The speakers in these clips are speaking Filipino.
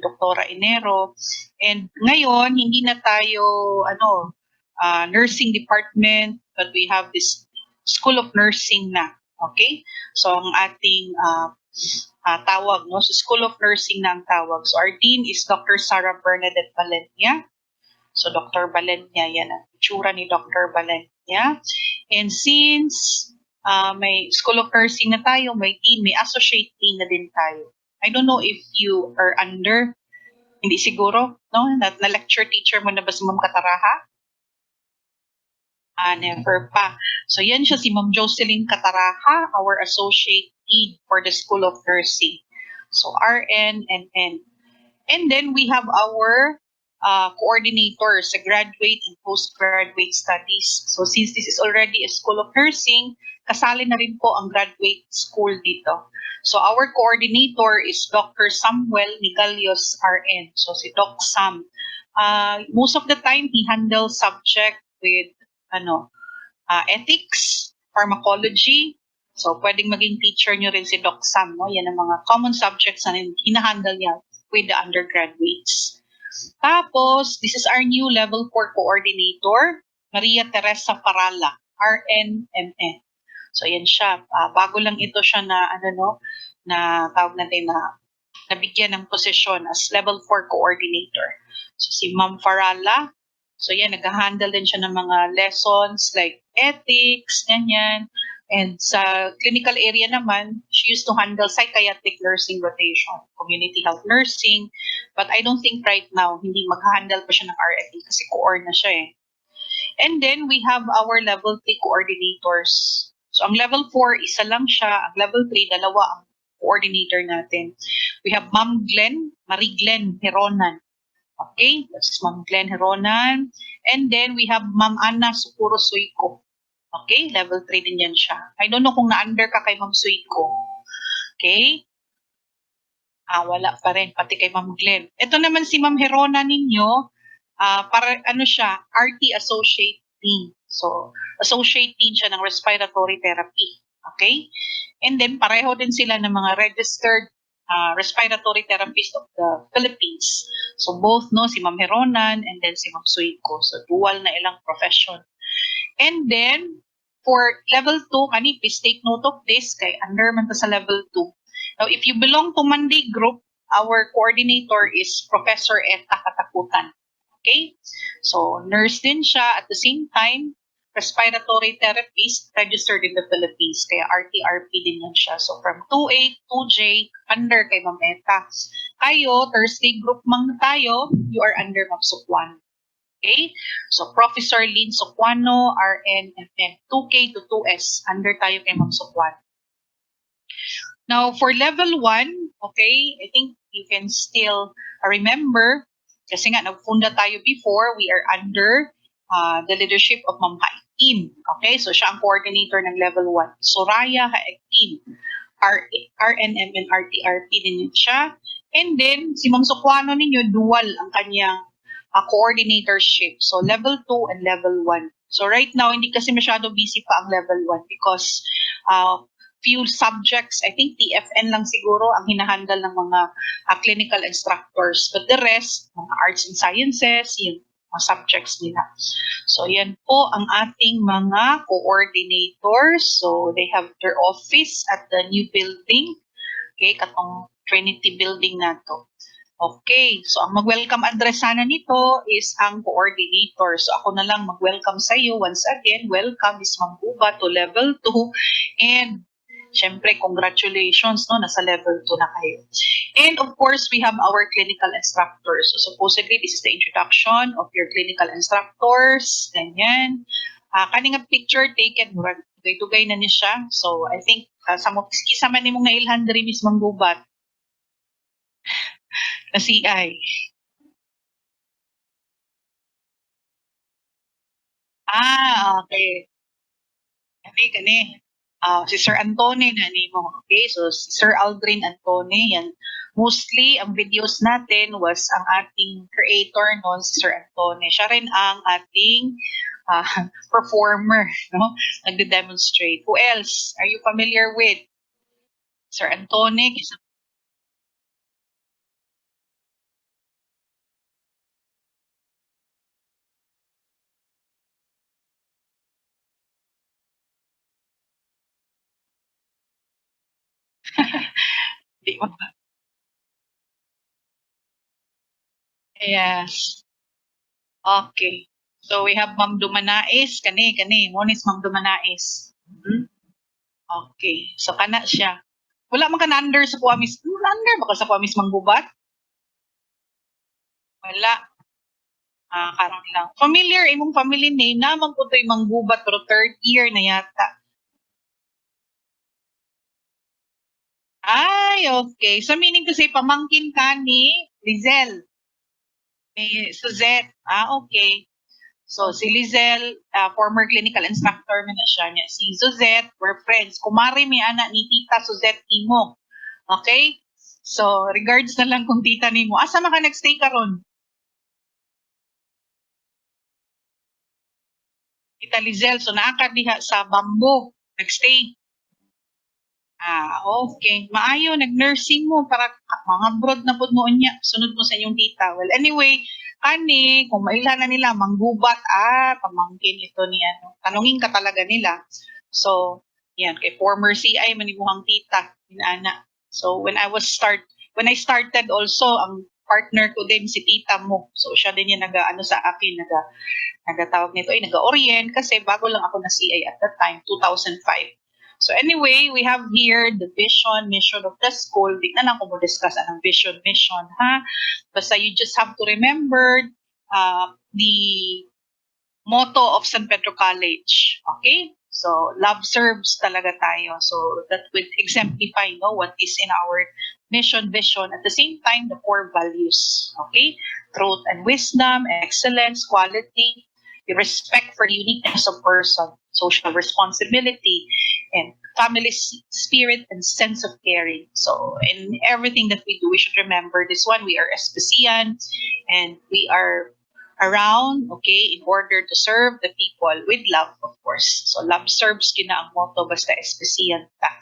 Doktora Enero. And ngayon, hindi na tayo nursing department, but we have this School of Nursing na. Okay? So ang ating tawag, no? So School of Nursing na ang tawag. So our dean is Dr. Sarah Bernadette Valenya. So Dr. Valenya, yan ang itsura ni Dr. Valenya. And since may School of Nursing na tayo, may dean, may associate dean na din tayo. I don't know if you are under, hindi siguro, no? Na lecture teacher mo na ba si Ma'am Kataraha? Never pa. So yan siya si Ma'am Jocelyn Kataraha, our associate dean for the School of Nursing. So RN and N. And then we have our coordinators sa graduate and postgraduate studies. So since this is already a School of Nursing, kasali na rin po ang graduate school dito. So our coordinator is Dr. Samuel Migalios RN. So si Doc Sam. Most of the time, he handles subject with ethics, pharmacology. So pwedeng maging teacher nyo rin si Doc Sam. No? Yan ang mga common subjects na hinahandle niya with the undergraduates. Tapos, this is our new level 4 coordinator, Maria Teresa Parala, RNMN. So, yan siya. Bago lang ito siya na, na tawag natin na nabigyan ng posisyon as level 4 coordinator. So, si Ma'am Farala, so yan, nag-handle din siya ng mga lessons like ethics, ganyan. And sa clinical area naman, she used to handle psychiatric nursing rotation, community health nursing. But I don't think right now, hindi mag-handle pa siya ng RFE kasi co-or na siya eh. And then we have our level 3 coordinators. So ang level 4, isa lang siya. Ang level 3, dalawa ang coordinator natin. We have Ma'am Glenn, Marie Glenn Heronan. Okay, that's Ma'am Glenn Heronan. And then we have Ma'am Ana Sukuro Suiko. Okay, level 3 din yan siya. I don't know kung na-under ka kay Ma'am Suiko. Okay? Wala pa rin, pati kay Ma'am Glenn. Ito naman si Ma'am Herona ninyo, para siya, RT Associate Dean. So, Associate Dean siya ng Respiratory Therapy. Okay? And then, pareho din sila ng mga registered respiratory therapist of the Philippines. So, both, no, si Ma'am Heronan and then si Ma'am Suiko. So, dual na ilang profession. And then, for level 2, please take note of this, kay under man ta sa level 2. Now, if you belong to Monday Group, our coordinator is Professor Eta Katakutan. Okay? So, nurse din siya. At the same time, respiratory therapist registered in the Philippines. Kaya RTRP din yan siya. So, from 2A, 2J, under kay Ma'am Eta. Kayo, Thursday group mang tayo, you are under Ma'am Sukwan. Okay? So, Professor Lynn Soquano, RN, FM, 2K to 2S, under tayo kay Ma'am Sukwan. Now, for level 1, okay, I think you can still remember, kasi nga, nagfunda tayo before, we are under the leadership of Ma'am Haekim. Okay, so siya ang coordinator ng level 1. Soraya Haekim, RNM and RTRP din yun siya. And then, si Ma'am Soquano ninyo, dual ang kanyang coordinatorship. So, level 2 and level 1. So, right now, hindi kasi masyado busy pa ang level 1 because few subjects, I think TFN lang siguro ang hinahandle ng mga clinical instructors. But the rest, mga arts and sciences, yung mga subjects nila. So, yan po ang ating mga coordinators. So, they have their office at the new building. Okay, katong Trinity building na to. Okay, so ang mag-welcome address sana nito is ang coordinator. So ako na lang mag-welcome sa iyo. Once again, welcome Ms. Ma'am Buba to level 2. And syempre, congratulations, no? Nasa level 2 na kayo. And of course, we have our clinical instructors. So supposedly, this is the introduction of your clinical instructors. Ganyan. Kaning picture taken, tugay-tugay na niya siya. So I think, kisa man nimong nailhan rin Ms. Ma'am Bubat na CI. Okay. Kani. Si Sir Antone na mo. Okay, so si Sir Aldrin Antone, yan. Mostly, ang videos natin was ang ating creator noon, si Sir Antone. Siya rin ang ating performer, no? Nagde-demonstrate. Who else are you familiar with? Sir Antone, Di ba? Yes. Okay. So we have Ma'am Dumanais, kani, mo is Ma'am Dumanais. Mhm. Okay. So kana siya. Wala man ka na under sa kuwamis. Under baka sa kuwamis manggubat? Wala. Ah, karon lang. Familiar imong family name naman ko to'y manggubat pero third year na yata. Ay, okay. So meaning to say pamangkin ka ni Lizelle, ni Suzette. Ah, okay. So, si Lizelle, former clinical instructor man na siya niya. Si Suzette, we're friends. Kumari may anak ni Tita Suzette Imo. Okay? So, regards na lang kung tita ni mo. Asa man ka nagstay karon? Tita Lizelle, so naa ka diha sa Bamboo. Nagstay. Ah, okay. Maayo, nag-nursing mo para mga abroad na pud mo unya. Sunod mo sa inyong tita. Well, anyway, kani, kung maila na nila, manggubat, pamangkin ito ni ano. Tanungin ka talaga nila. So, yan, kay former CI, manimuhang tita, inana. So, when I started also, ang partner ko din si tita mo. So, siya din yung ano sa akin, nagatawag nito, naga-orient kasi bago lang ako na CI at that time, 2005. So anyway, we have here the vision, mission of the school. Di na lang ko mo discuss anong vision, mission, ha? Basta you just have to remember the motto of San Pedro College. Okay? So, love serves talaga tayo. So, that would exemplify what is in our mission, vision, at the same time, the core values. Okay? Truth and wisdom, excellence, quality, the respect for the uniqueness of person, social responsibility, and family spirit and sense of caring. So, in everything that we do, we should remember this one. We are Espesian, and we are around, okay, in order to serve the people with love, of course. So, love serves kina ang motto, basta espesiyan ta.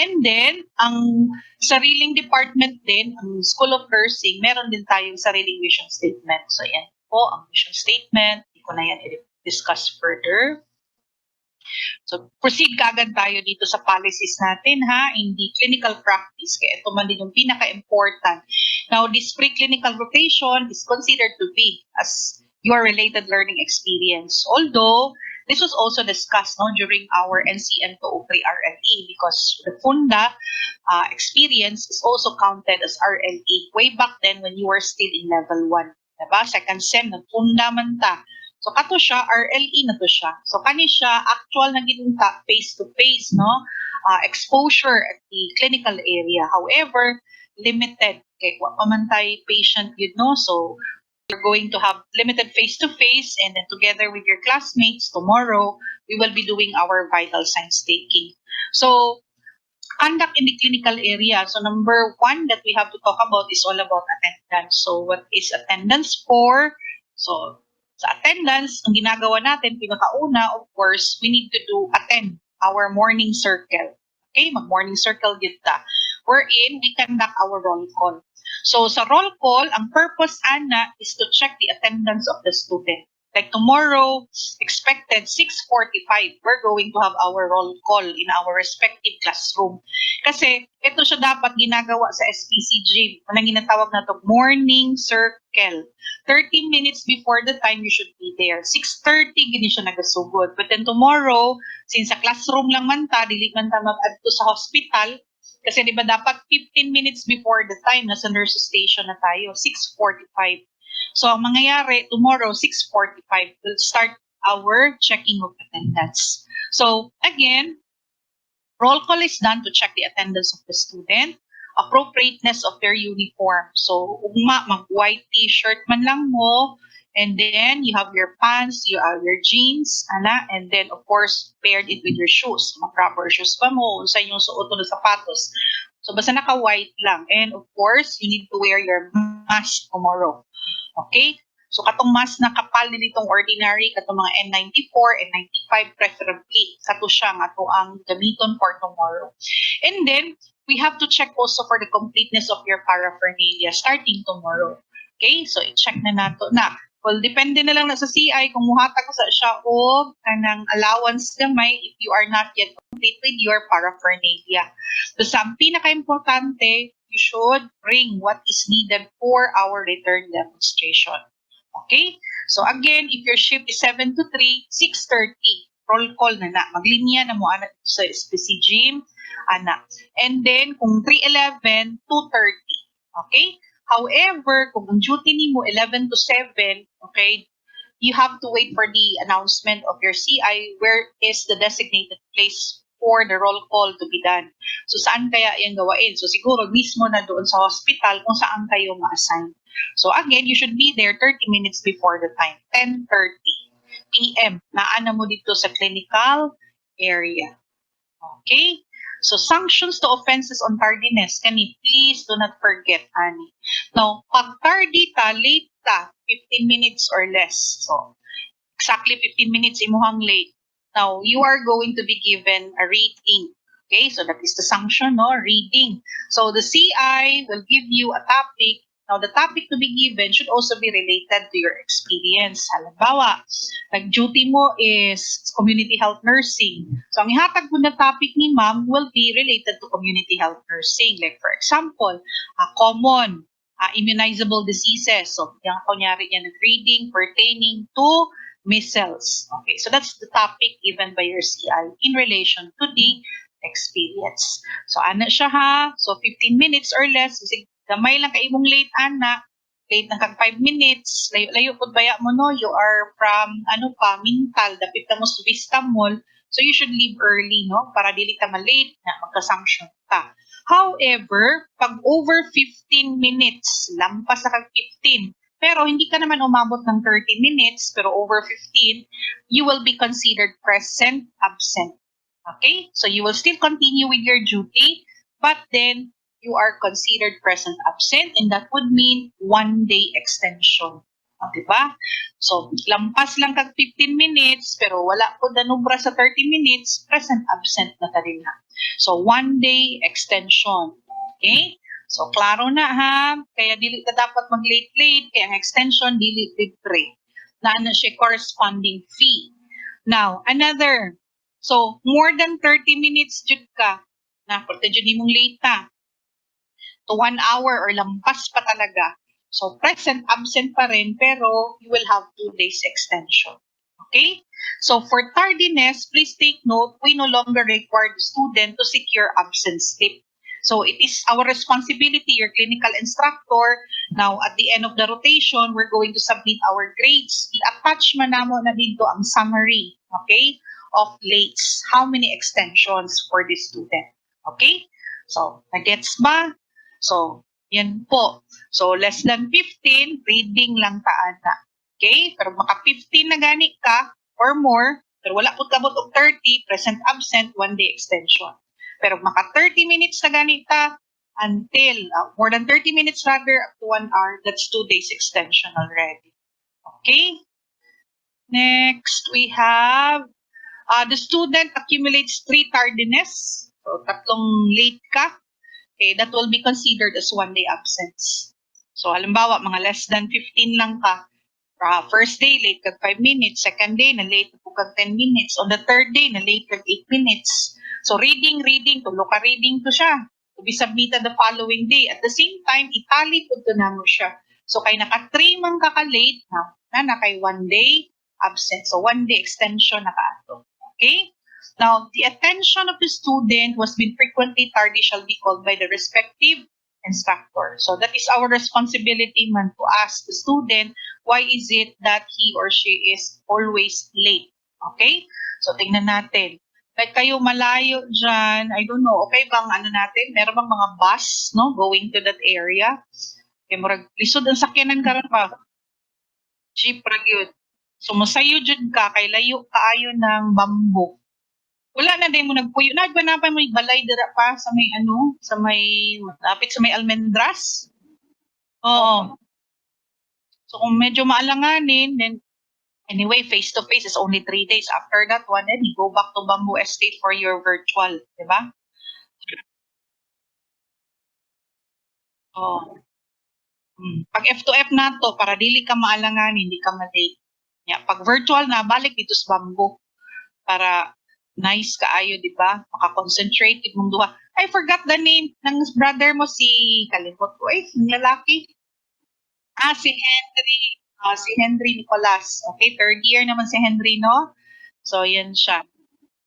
And then, ang sariling department din, ang School of Nursing, meron din tayong sariling mission statement. So, yan po ang mission statement. Hindi ko na yan i-discuss further. So, proceed kagad tayo dito sa policies natin, ha? Hindi clinical practice. Kaya ito man din yung pinaka-important. Now, this preclinical rotation is considered to be as your related learning experience. Although, this was also discussed during our NCM 203 RLE because the FUNDA experience is also counted as RLE way back then when you were still in level 1. Diba? Second SEM, nag-FUNDA man ta. So kato siya, RLE na to siya. So kani siya, actual na ginunta face-to-face, exposure at the clinical area. However, limited. Kay wa pamantay patient yun, no? So you're going to have limited face-to-face and then together with your classmates tomorrow, we will be doing our vital signs taking. So conduct in the clinical area. So number one that we have to talk about is all about attendance. So what is attendance for? So sa attendance, ang ginagawa natin, pinakauna, of course, we need to attend our morning circle. Okay, mag-morning circle kita. Wherein we conduct our roll call. So sa roll call, ang purpose, Ana, is to check the attendance of the student. Like tomorrow, expected 6:45, we're going to have our roll call in our respective classroom. Kasi ito siya dapat ginagawa sa SPCG. Anong ginatawag na to? Morning circle. 13 minutes before the time you should be there. 6:30 gini siya nagasugod. But then tomorrow, since sa classroom lang man ta, dili man ta mag-adto sa hospital, kasi di ba dapat 15 minutes before the time nasa nurse station na tayo, 6:45. So ang mangyayari tomorrow 6:45 we'll start our checking of attendance. So again, roll call is done to check the attendance of the student, appropriateness of their uniform. So ugma mag-white t-shirt man lang mo, and then you have your pants, you have your jeans, and then of course paired it with your shoes. Mag-rubber shoes pa mo sa inyong suot na sapatos. So basta naka-white lang. And of course, you need to wear your mask tomorrow. Okay? So katong mask na kapal nitong ordinary, katong mga N94, N95 preferably. Sa to siya nga to ang gamiton for tomorrow. And then, we have to check also for the completeness of your paraphernalia starting tomorrow. Okay? So, i-check na nato na. Well, depende na lang na sa CI kung muhatag ko sa siya o kanang allowance gamay if you are not yet complete with your paraphernalia. So, sa pinaka-importante, you should bring what is needed for our return demonstration. Okay? So again, if your shift is 7 to 3, 6:30, roll call na na. Maglinya na mo anak sa SPC gym, anak. And then, kung 3:11, 2:30. Okay? However, kung ang duty ni mo 11 to 7, okay, you have to wait for the announcement of your CI where is the designated place for the roll call to be done. So, saan kaya yung gawain? So, siguro mismo na doon sa hospital kung saan kayo ma-assign. So, again, you should be there 30 minutes before the time, 10:30 p.m. Naana mo dito sa clinical area. Okay? So, sanctions to offenses on tardiness. Kani, please do not forget, honey. Now, pag tardy ta, late ta, 15 minutes or less. So, exactly 15 minutes imuhang late. Now, you are going to be given a rating. Okay, so that is the sanction, no? Reading. So the CI will give you a topic. Now, the topic to be given should also be related to your experience. Halimbawa, nag-duty mo is community health nursing. So, ang ihatag mo na topic ni ma'am will be related to community health nursing. Like, for example, common immunizable diseases. So, yung kunyari yan, reading pertaining to measles. Okay, so that's the topic given by your CI in relation to the experience. So, ana siya ha. So, 15 minutes or less. Kasi gamay lang kaimong late, ana. Late na kag 5 minutes. Layo po baya mo, no? You are from, Mintal. Dapit ka mo sa Vista Mall. So, you should leave early, no? Para dili ka ma-late na magka-sanction ka. However, pag over 15 minutes, lampas sa kag 15, pero hindi ka naman umabot ng 30 minutes, pero over 15, you will be considered present absent. Okay? So you will still continue with your duty, but then you are considered present absent, and that would mean 1 day extension. Diba? So, lampas lang kag 15 minutes, pero wala po danubra sa 30 minutes, present absent na ta rin na. So, 1 day extension. Okay? So, klaro na ha. Kaya dili ka dapat mag-late-late. Kaya ang extension, dili libre. Na siya corresponding fee. Now, another. So, more than 30 minutes jud ka. Na, pwede jud mong late ta. To 1 hour or lampas pa talaga. So, present, absent pa rin, pero you will have 2 days extension. Okay? So, for tardiness, please take note, we no longer require the student to secure absence slip. So, it is our responsibility, your clinical instructor. Now, at the end of the rotation, we're going to submit our grades. I-attach man namo na dito ang summary, okay, of lates. How many extensions for this student? Okay? So, nagets ba? So, yan po. So, less than 15, reading lang taana. Okay? Pero maka 15 na gani ka or more, pero wala po kabot og 30, present absent, 1 day extension. Pero maka 30 minutes na gani ka until, more than 30 minutes rather, up to 1 hour, that's 2 days extension already. Okay? Next, we have, the student accumulates 3 tardiness. So, tatlong late ka. Okay, that will be considered as 1 day absence. So, halimbawa, mga less than 15 lang ka. First day, late kag 5 minutes. Second day, na late po kag 10 minutes. On the third day, na late kag 8 minutes. So, reading, tulo ka reading to siya. To be submitted the following day. At the same time, itali po to na mo siya. So, kay naka 3 man ka ka-late, na kay 1 day absent. So, 1 day extension na ka-ato. Okay? Now, the attention of the student was been frequently tardy shall be called by the respective instructor. So that is our responsibility man to ask the student why is it that he or she is always late. Okay? So tingnan natin. Like kayo malayo dyan, I don't know, okay bang natin? Meron bang mga bus, no, going to that area? Okay, murag, lisod ang sakyanan karon pa. Jeep ra gyud. So mosayo jud ka, kay layo kaayo ng bamboo. Wala na din mo nagpuyo. Nagbanapay mo balay dira pa sa may sa may lapit sa may Almendras. Oo. So kung medyo maalanganin, then anyway, face to face is only 3 days. After that one, then you go back to Bamboo Estate for your virtual, di ba? Oh. Pag F2F na to, para dili ka maalanganin, hindi ka ma-date. Yeah, pag virtual na, balik dito sa Bamboo para nice kaayo, di ba? Maka-concentrate mong duha. I forgot the name ng brother mo, si kalimot ko. Yung lalaki. Si Henry. Si Henry Nicolas. Okay, third year naman si Henry, no? So, yan siya.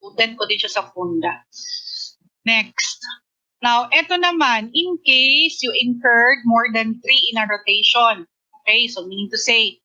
Student ko din siya sa Funda. Next. Now, eto naman, in case you incurred more than 3 in a rotation. Okay, so meaning to say,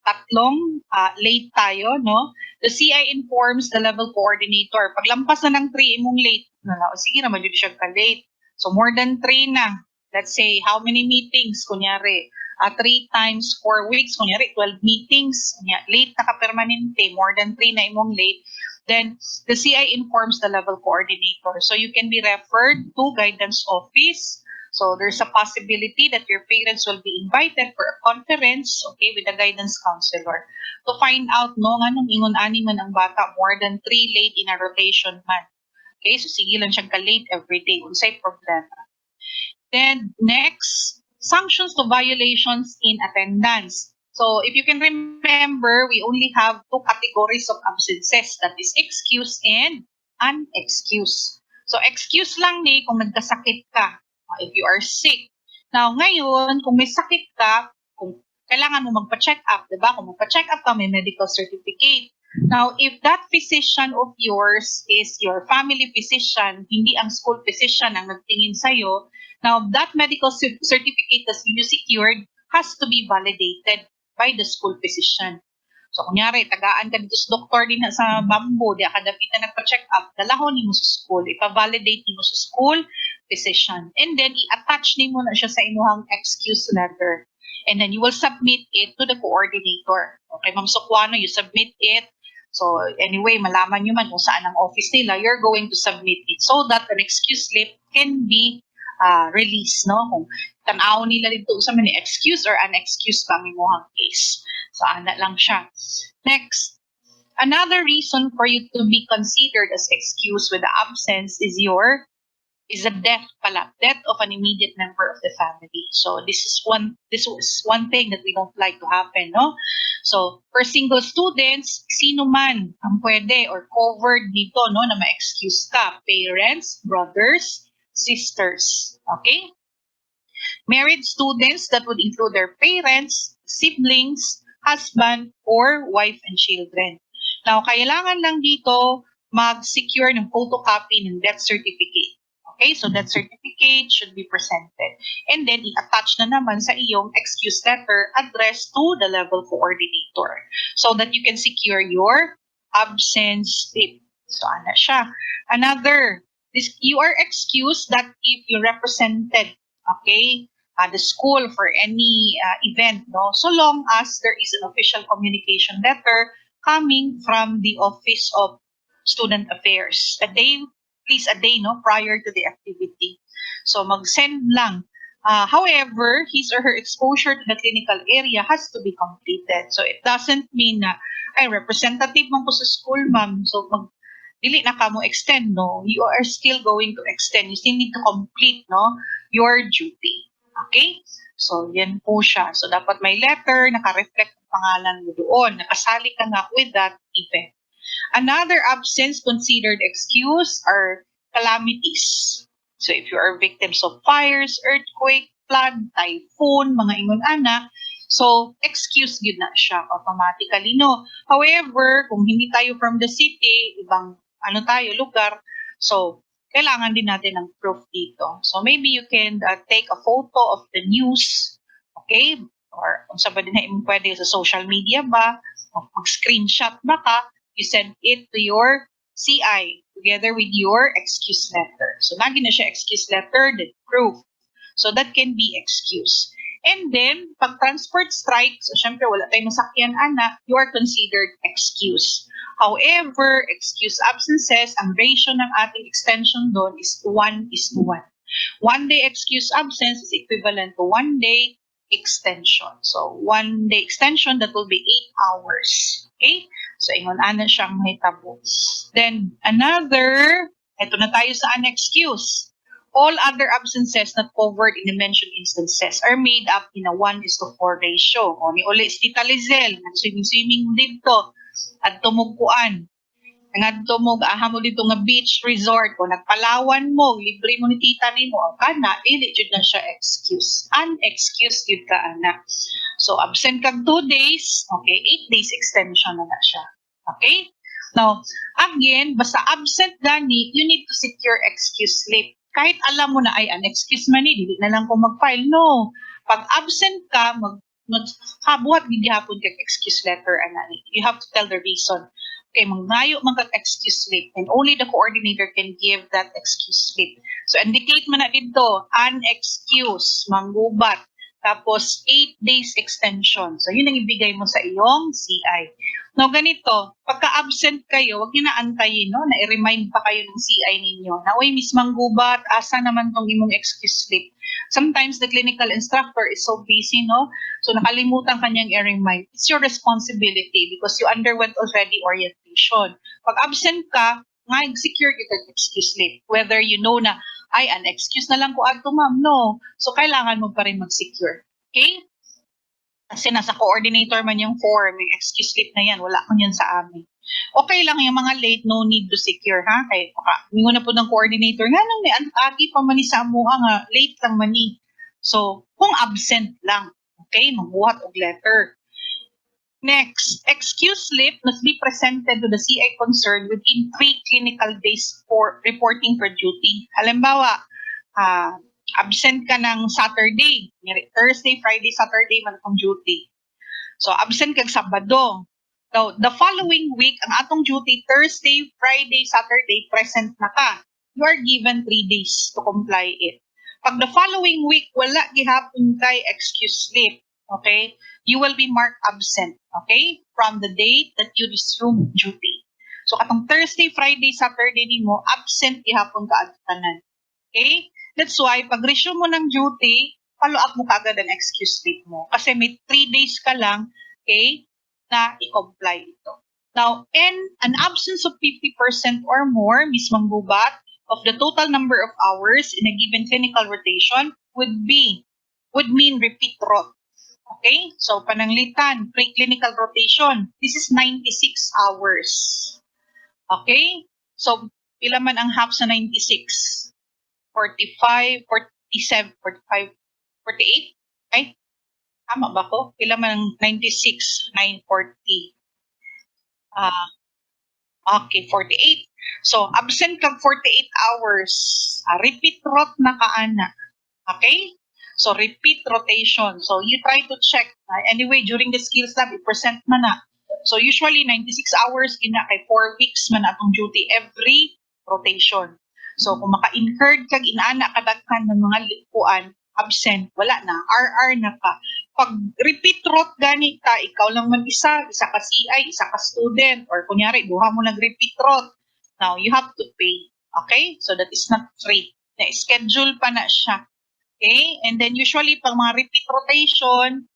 tatlong late tayo, no? The CI informs the level coordinator. Paglampas na ng 3 imong late, sige naman yun siya ka-late. So more than 3 na. Let's say, how many meetings? Kunyari, 3 times 4 weeks, kunyari, 12 meetings. Late na ka-permanente, more than 3 na imong late. Then, the CI informs the level coordinator. So you can be referred to guidance office. So there's a possibility that your parents will be invited for a conference, okay, with a guidance counselor to find out no nganong ingon ani man ang bata more than 3 late in a rotation man. Okay, so sige lang siyang ka-late every day. Unsay problema. Then next, sanctions to violations in attendance. So if you can remember, we only have 2 categories of absences, that is excuse and unexcused. So excuse lang ni kung nagkasakit ka, if you are sick. Now ngayon, kung may sakit ka, kung kailangan mo magpa-check up, 'di ba? Kung magpa-check up ka, may medical certificate. Now, if that physician of yours is your family physician, hindi ang school physician ang nagtingin sa'yo, now that medical certificate that you secured has to be validated by the school physician. So, kunyari, tagaan ka dito sa doktor din sa Bambo, di ka dapitan nagpa-check up, dalahon mo sa school, ipa-validate mo sa school physician. And then, i-attach mo na siya sa imuhang excuse letter. And then, you will submit it to the coordinator. Okay, Ma'am Sokwano, you submit it. So, anyway, malaman nyo man kung saan ang office nila, you're going to submit it so that an excuse slip can be released, no? Kung tanaw nila dito sa mani excuse or unexcused kami mo ang case. So, ana lang siya. Next, another reason for you to be considered as excused with the absence is a death pala, death of an immediate member of the family. So this was one thing that we don't like to happen, no? So for single students, sino man ang pwede or covered dito, no, na ma-excuse ka? Parents, brothers, sisters. Okay? Married students, that would include their parents, siblings, husband, or wife and children. Now, kailangan lang dito mag-secure ng photocopy ng death certificate. Okay, so that certificate should be presented. And then, i-attach na naman sa iyong excuse letter addressed to the level coordinator so that you can secure your absence slip. So, ano siya? Another, you are excused that if you represented, okay, the school for any event, no? So long as there is an official communication letter coming from the Office of Student Affairs. A day, no, prior to the activity. So mag-send lang. However, his or her exposure to the clinical area has to be completed. So it doesn't mean na, ay, representative man ko sa school, ma'am. So dili na ka mo extend, no? You are still going to extend. You still need to complete, no, your duty. Okay? So, yan po siya. So, dapat may letter, naka-reflect ang pangalan mo doon. Nakasali ka nga with that event. Another absence considered excuse are calamities. So if you are victims of fires, earthquake, flood, typhoon, mga ingon ana, so excuse yun na siya automatically, no? However, kung hindi tayo from the city, ibang lugar, so kailangan din natin ng proof dito. So maybe you can take a photo of the news, okay? Or kung sa ba din na pwede sa social media ba, o mag-screenshot ba ka, you send it to your CI together with your excuse letter. So, lagi na siya excuse letter, then proof. So, that can be excuse. And then, pag transport strike, so syempre wala tayong masakyan, anak, you are considered excuse. However, excuse absences, ang ratio ng ating extension doon is 1:1. 1 day excuse absence is equivalent to 1 day extension. So, 1 day extension, that will be 8 hours. Okay? So, ingon ana siyang mahitabo. Then, another, eto na tayo sa unexcused. All other absences not covered in the mentioned instances are made up in a 1:4 ratio. O ni uli si Tita Lizelle, nag-swimming dito at tumugkuan. ngadto mo gaaha mo dito nga beach resort o nagpalawan mo libre mo ni tita nimo kana dili jud na siya excuse unexcused jud ka ana. So absent kag 2 days, okay, 8 days extension na siya. Okay? Now, again, basta absent gani, you need to secure excuse leave. Kahit alam mo na ay unexcused man ni, dili na lang ko mag-file. No. Pag absent ka, maghabuhat gihapon kag excuse letter ana. You have to tell the reason. Okay, mangayo man kag excuse leave and only the coordinator can give that excuse leave. So indicate man na dito, unexcused, manggubat. Tapos 8 days extension. So yun ang ibigay mo sa iyong CI. No, ganito, pagka-absent kayo, wag niyo na antayin, no? Na i-remind pa kayo ng CI ninyo. Na, uy, Miss Manggubat, asa naman tong imong excuse slip? Sometimes the clinical instructor is so busy, no? So nakalimutan kanyang i-remind. It's your responsibility because you underwent already orientation. Pag absent ka, nga secure yung excuse slip. Whether you know na, ay, an excuse na lang ko ato, ma'am. No. So kailangan mo pa rin mag-secure. Okay? Kasi nasa coordinator man yung form, yung excuse slip na yan, wala ko yan sa amin. Okay lang yung mga late, no need to secure, ha? Kaya mingo na po ng coordinator, nga nang may antagi pa man ni sa amuha nga, late lang man ni. So, kung absent lang, okay, magbuhat og letter. Next, excuse slip must be presented to the CI concerned within 3 clinical days for reporting for duty. Halimbawa, absent ka ng Saturday, Thursday, Friday, Saturday man akong duty. So absent kag Sabado. So the following week ang atong duty Thursday, Friday, Saturday present na ka. You are given 3 days to comply it. Pag the following week wala gihapon kay excuse slip, okay? You will be marked absent, okay? From the date that you resume duty. So katong Thursday, Friday, Saturday nimo absent gihapon ka adtanan. Okay? That's why, pag resume mo ng duty, follow up mo kagad ang excuse slip mo. Kasi may 3 days ka lang, okay, na i-comply ito. Now, in an absence of 50% or more, Ms. Manggubat, of the total number of hours in a given clinical rotation would mean repeat rot. Okay? So, pananglitan, pre-clinical rotation, this is 96 hours. Okay? So, pila man ang half sa 96? 45, 47, 45, 48? Ay, tama ba ko? Pila man ang 96, 940. Okay, 48. So, absent kag 48 hours. Repeat rot na kaana. Okay? So, repeat rotation. So, you try to check. Anyway, during the skills lab, i-present man na. So, usually, 96 hours, ina kay 4 weeks man atong duty every rotation. So, kung maka-incurred kag inaana kadaghan ng mga likuan, absent, wala na, RR na ka. Pag repeat rot gani ka, ikaw lang man isa ka CI, isa ka student, or kunyari, duha mo nag-repeat rot. Now, you have to pay. Okay? So, that is not free. Na-schedule pa na siya. Okay? And then, usually, pag mga repeat rotation,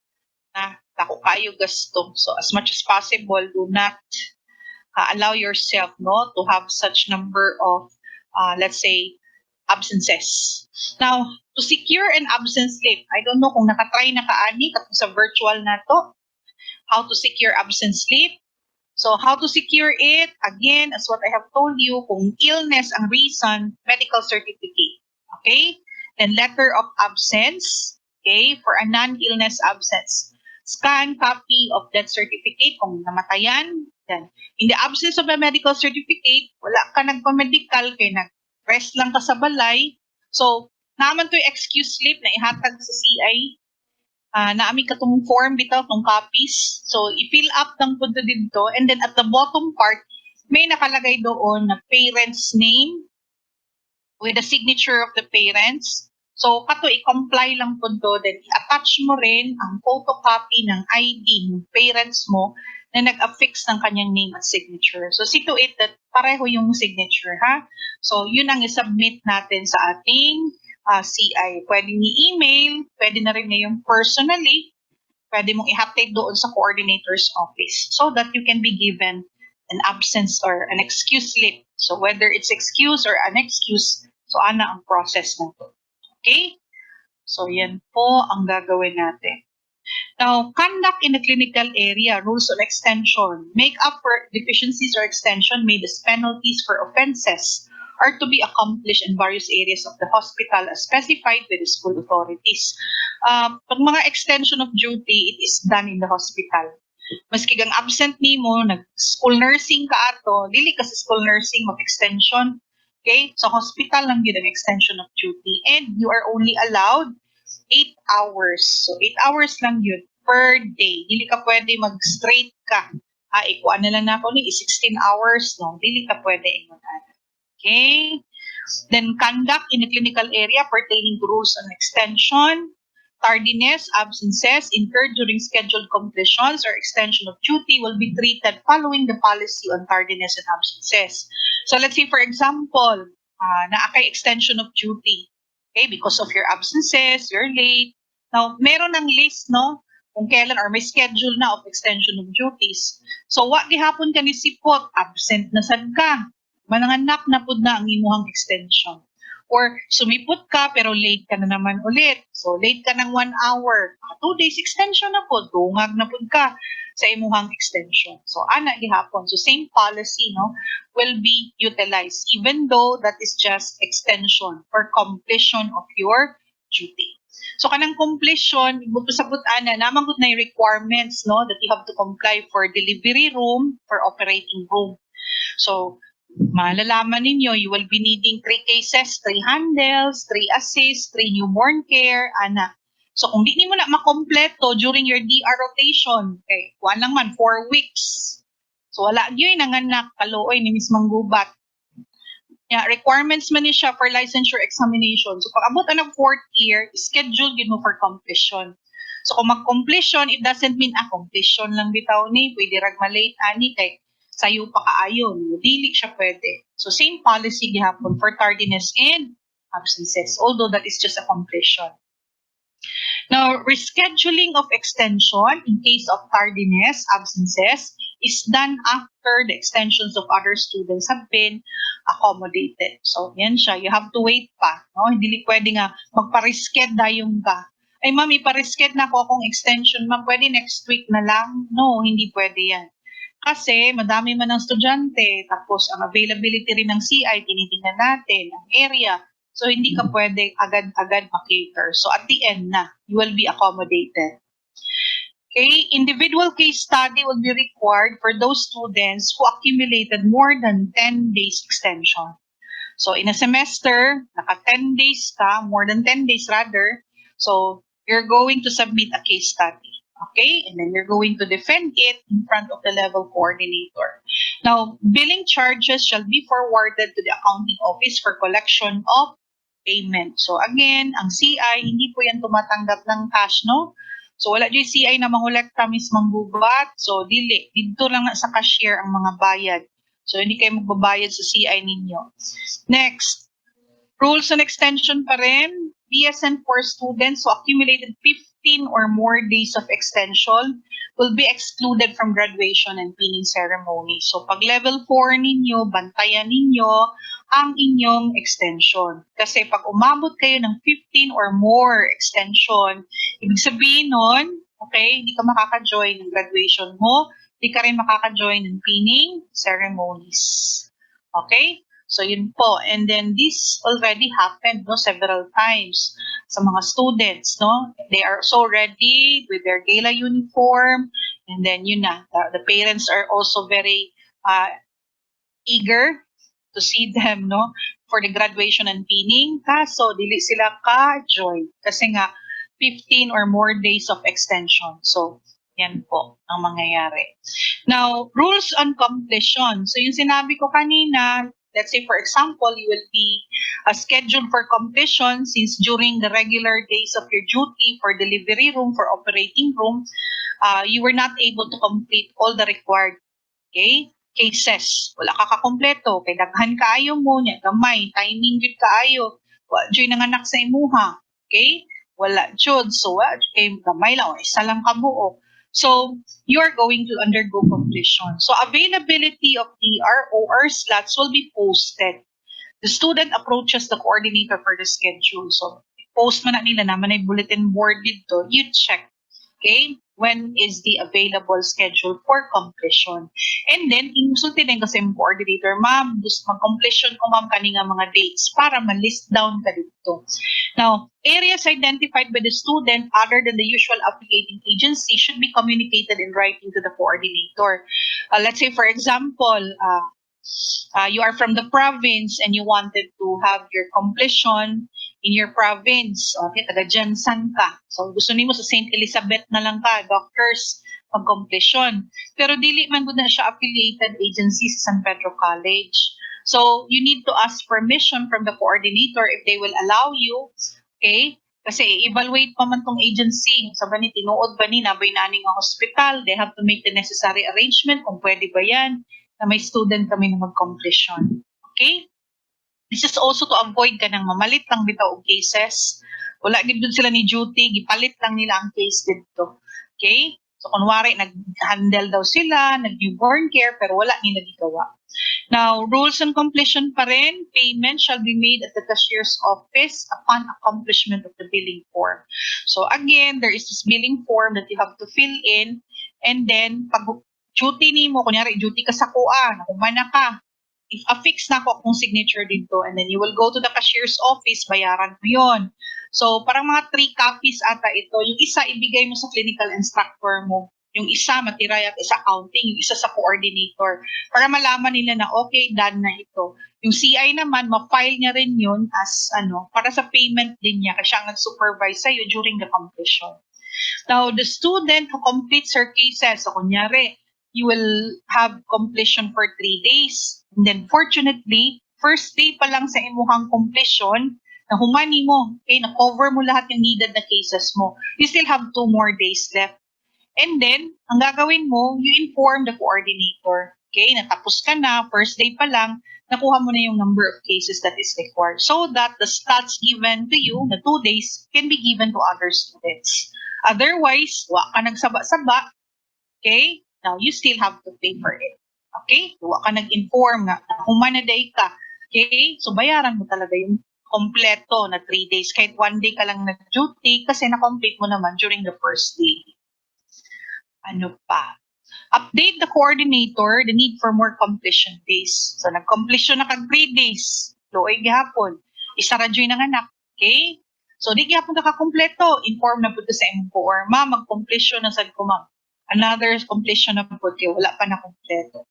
dako kayo gasto. So, as much as possible, do not allow yourself to have such number of let's say, absences. Now, to secure an absence slip, I don't know kung nakatry na kaani katong sa virtual na to, how to secure absence slip. So, how to secure it, again, as what I have told you, kung illness ang reason, medical certificate. Okay? Then, letter of absence, okay, for a non-illness absence. Scan copy of that certificate kung namatayan. Then, in the absence of a medical certificate, wala ka nagpa-medical, kaya nag-rest lang ka sa balay. So, naman to yung excuse slip na ihatag sa CI. Naami ka itong form bitaw, itong copies. So, i-fill up ng punto dito. And then, at the bottom part, may nakalagay doon na parent's name with the signature of the parents. So, kato i-comply lang po do, then i-attach mo rin ang photocopy ng ID ng parents mo na nag-affix ng kanyang name at signature. So, see to it that pareho yung signature, ha? So, yun ang i-submit natin sa ating CI. Pwede ni email, pwede na rin ngayong personally, pwede mong i-update doon sa coordinator's office so that you can be given an absence or an excuse slip. So, whether it's excuse or an excuse, so ana ang process na to. Okay? So, yan po ang gagawin natin. Now, conduct in the clinical area, rules on extension, make up for deficiencies or extension made as penalties for offenses are to be accomplished in various areas of the hospital as specified by the school authorities. Pag mga extension of duty, it is done in the hospital. Maski kang absent nimo, nag-school nursing ka ato, dili ka sa school nursing mag-extension. Okay? So, hospital lang yun ang extension of duty. And you are only allowed 8 hours. So, 8 hours lang yun per day. Dili ka pwede mag-straight ka. Ikuha na lang na ako ni 16 hours. No, dili ka pwede ingon. Okay? Then, conduct in the clinical area pertaining to rules on extension, tardiness, absences incurred during scheduled completions or extension of duty will be treated following the policy on tardiness and absences. So, let's say, for example, naakay extension of duty. Okay, because of your absences, you're late. Now, meron ng list, no? Kung kailan or may schedule na of extension of duties. So, what gihapon ka ni sipot? Absent na sad ka. Mananganak na pud na ang imuhang extension. Or sumipot ka pero late ka na naman ulit. So, late ka ng 1 hour. 2 days extension na po. Dungag na pud ka sa imuhang extension. So, ana gihapon. So, same policy, no, will be utilized even though that is just extension for completion of your duty. So, kanang completion, sabot ana, namang gud na yung requirements, no, that you have to comply for delivery room, for operating room. So, malalaman ninyo, you will be needing 3 cases, 3 handles, 3 assists, 3 newborn care, ana. So, kung di mo na makompleto during your DR rotation, okay, kuha lang man, 4 weeks. So, wala yun, nanganak, kaluoy ni Ms. Manggubat. Yeah, requirements man ni siya for licensure examination. So, pag abot ng 4th year, schedule yun mo for completion. So, kung mag-completion, it doesn't mean, completion lang bitaw ni, pwede rag malate, ani, kay sayo pa kaayon. Dili siya pwede. So, same policy gihapon for tardiness and absences, although that is just a completion. Now, rescheduling of extension in case of tardiness, absences, is done after the extensions of other students have been accommodated. So, yan siya. You have to wait pa. No? Hindi pwede nga magpa-resched dayon ka. Ay, ma'am, ipa-resched na ako akong extension. Ma'am, pwede next week na lang? No, hindi pwede yan. Kasi madami man ang estudyante, tapos ang availability rin ng CI, tinitingnan natin, ang area. So, hindi ka pwede agad-agad makater. So, at the end na, you will be accommodated. Okay, individual case study will be required for those students who accumulated more than 10 days extension. So, in a semester, naka 10 days ka, more than 10 days rather, so you're going to submit a case study. Okay, and then you're going to defend it in front of the level coordinator. Now, billing charges shall be forwarded to the accounting office for collection of payment. So again, ang CI, hindi po yan tumatanggap ng cash, no? So wala dyan CI na mangolekta mismong gubat. So dili, dito lang sa cashier ang mga bayad. So hindi kayo magbabayad sa CI ninyo. Next, rules on extension pa rin. BSN for students who accumulated 15 or more days of extension will be excluded from graduation and pinning ceremony. So pag level 4 ninyo, bantayan ninyo ang inyong extension. Kasi pag umabot kayo ng 15 or more extension, ibig sabihin nun, okay, hindi ka makaka-join ng graduation mo, hindi ka rin makaka-join ng pinning ceremonies. Okay? So yun po. And then this already happened, no, several times sa mga students, no? They are so ready with their gala uniform, and then yun na, the parents are also very eager to see them, no, for the graduation and pinning. Kaso dili sila ka-join kasi nga 15 or more days of extension. So yan po ang mangyayari. Now, rules on completion. So yung sinabi ko kanina, let's say for example, you will be scheduled for completion since during the regular days of your duty for delivery room, for operating room, you were not able to complete all the required, okay, cases. Wala ka kakompleto, kay daghan kaayo mo niya, gamay, timing jud kaayo. Wa jud nanganak sa imuha. Okay? Wala jud. So, kay gamay lang, isa lang ka buo. So, you are going to undergo completion. So, availability of the ROR slots will be posted. The student approaches the coordinator for the schedule. So, post man na nila naman ay bulletin board dito. You check. Okay? when is the available schedule for completion. And then, insulti din kasi yung coordinator, ma'am, gusto mag-completion ko ma'am kaninga mga dates para ma-list down ka dito. Now, areas identified by the student other than the usual applicating agency should be communicated in writing to the coordinator. Let's say, for example, you are from the province and you wanted to have your completion in your province. Okay, taga Jansan ka. So, gusto nimo sa St. Elizabeth na lang ka, doctors, pag-completion. Pero dili man gud na siya affiliated agency sa San Pedro College. So, you need to ask permission from the coordinator if they will allow you. Okay? Kasi evaluate pa man tong agency. Sa ba ni tinuod ba ni nabay nani nga hospital, they have to make the necessary arrangement kung pwede ba yan na may student kami na mag-completion. Okay? This is also to avoid ka ng mamalit lang bitaw og cases. Wala gid sila ni duty, gipalit lang nila ang case dito. Okay? So kunwari nag-handle daw sila, nag-newborn care pero wala ni nagigawa. Now, rules on completion pa rin, payment shall be made at the cashier's office upon accomplishment of the billing form. So again, there is this billing form that you have to fill in and then pag duty nimo, kunyari duty ka sa kuha, nakumana ka, if affix na ako akong signature dito and then you will go to the cashier's office, bayaran mo yon. So parang mga 3 copies ata ito. Yung isa ibigay mo sa clinical instructor mo. Yung isa matiray at sa accounting, yung isa sa coordinator. Para malaman nila na okay, done na ito. Yung CI naman, ma-file niya rin yun as para sa payment din niya kasi siya ang nag-supervise sa'yo during the completion. Now, the student who completes her cases, so kunyari, you will have completion for 3 days. And then, fortunately, first day pa lang sa imuhang completion, na humani mo, okay, na-cover mo lahat yung needed na cases mo. You still have 2 more days left. And then, ang gagawin mo, you inform the coordinator. Okay, natapos ka na, first day pa lang, nakuha mo na yung number of cases that is required so that the stats given to you na 2 days can be given to other students. Otherwise, wa ka nagsaba-saba, okay, now you still have to pay for it. Okay, wa ka nag-inform nga, humanaday ka. Okay, so bayaran mo talaga yung kompleto na 3 days. Kahit 1 day ka lang nag-duty kasi na-complete mo naman during the first day. Ano pa? Update the coordinator the need for more completion days. So, nag-completion na kag 3 days. Luoy gihapon. Isa ra dyoy ng anak. Okay? So, di gihapon ka kakompleto. Inform na po sa imong ko or ma'am, mag-completion na sad ko ma'am. Another completion na po kayo. Wala pa na kompleto.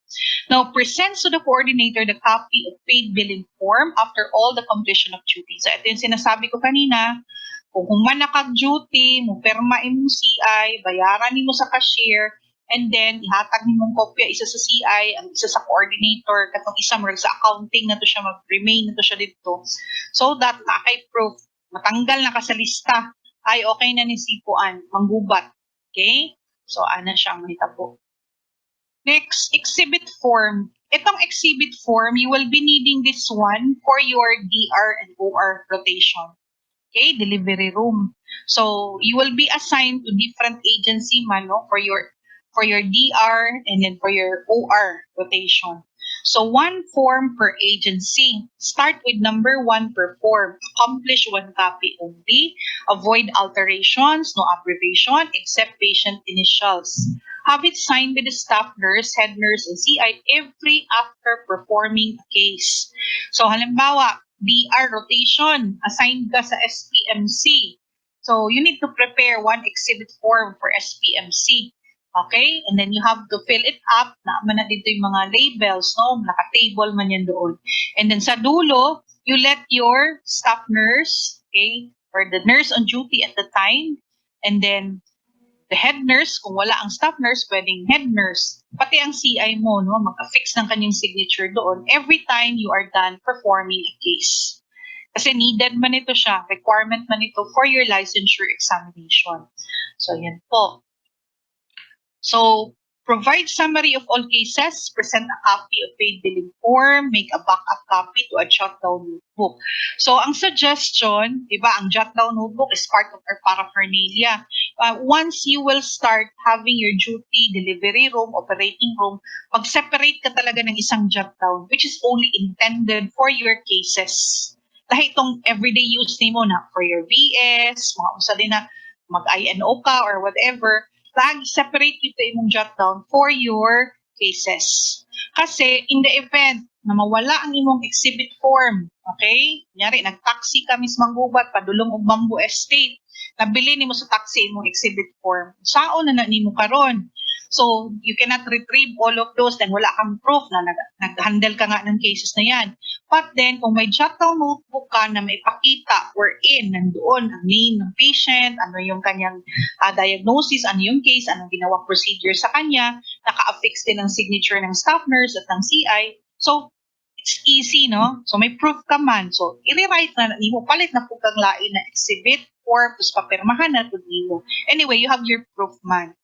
Now, presents to the coordinator the copy of paid billing form after all the completion of duty. So, ito yung sinasabi ko kanina. Kung human duty, mo perma imong CI, bayaran nimo sa cashier, and then ihatag nimong kopya isa sa CI, ang isa sa coordinator, katong isa mo sa accounting na to siya mag-remain na to siya dito. So that nakay proof, matanggal na ka sa lista, ay okay na ni sipuan, manggubat. Okay? So ana siyang mahitabo. Next, exhibit form. Itong exhibit form, you will be needing this one for your DR and OR rotation. Okay, delivery room. So you will be assigned to different agency man for your DR and then for your OR rotation. So 1 form per agency. Start with number 1 per form. Accomplish 1 copy only. Avoid alterations, no abbreviation except patient initials. Have it signed by the staff nurse, head nurse, and CI every after performing a case. So halimbawa, DR rotation, assigned ka sa SPMC. So, you need to prepare 1 exhibit form for SPMC. Okay? And then you have to fill it up. Naaman na dito yung mga labels, no? Naka-table man yan doon. And then sa dulo, you let your staff nurse, okay, or the nurse on duty at the time, and then the head nurse, kung wala ang staff nurse, pwedeng head nurse. Pati ang CI mo, no, mag-affix ng kanyang signature doon every time you are done performing a case. Kasi needed man ito siya, requirement man ito for your licensure examination. So, yan po. So, provide summary of all cases, present a copy of paid billing form, make a backup copy to a jot-down notebook. So, ang suggestion, di ba, ang jot-down notebook is part of our paraphernalia. Once you will start having your duty, delivery room, operating room, mag-separate ka talaga ng isang jot-down, which is only intended for your cases. Dahil itong everyday use nimo na for your VS, mga usa din na mag-INO ka or whatever, lagi separate ito imong jot down for your cases. Kasi in the event na mawala ang imong exhibit form, okay? Kunyari, nag-taxi ka mismang gubat, padulong og Bamboo Estate, nabili nimo sa taxi imong exhibit form. Saon na nimo karon? So, you cannot retrieve all of those, then wala kang proof na nag-handle ka nga ng cases na yan. But then, kung may jot down notebook ka na may pakita wherein nandoon ang name ng patient, ano yung kanyang diagnosis, ano yung case, anong ginawang procedure sa kanya, naka-affix din ang signature ng staff nurse at ng CI. So, it's easy, no? So, may proof ka man. So, i-rewrite na nimo, palit na po kang lain na exhibit or tapos papirmahan na to nimo. Anyway, you have your proof man.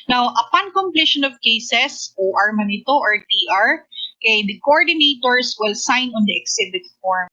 Now, upon completion of cases, OR man ito or DR, okay, the coordinators will sign on the exhibit form.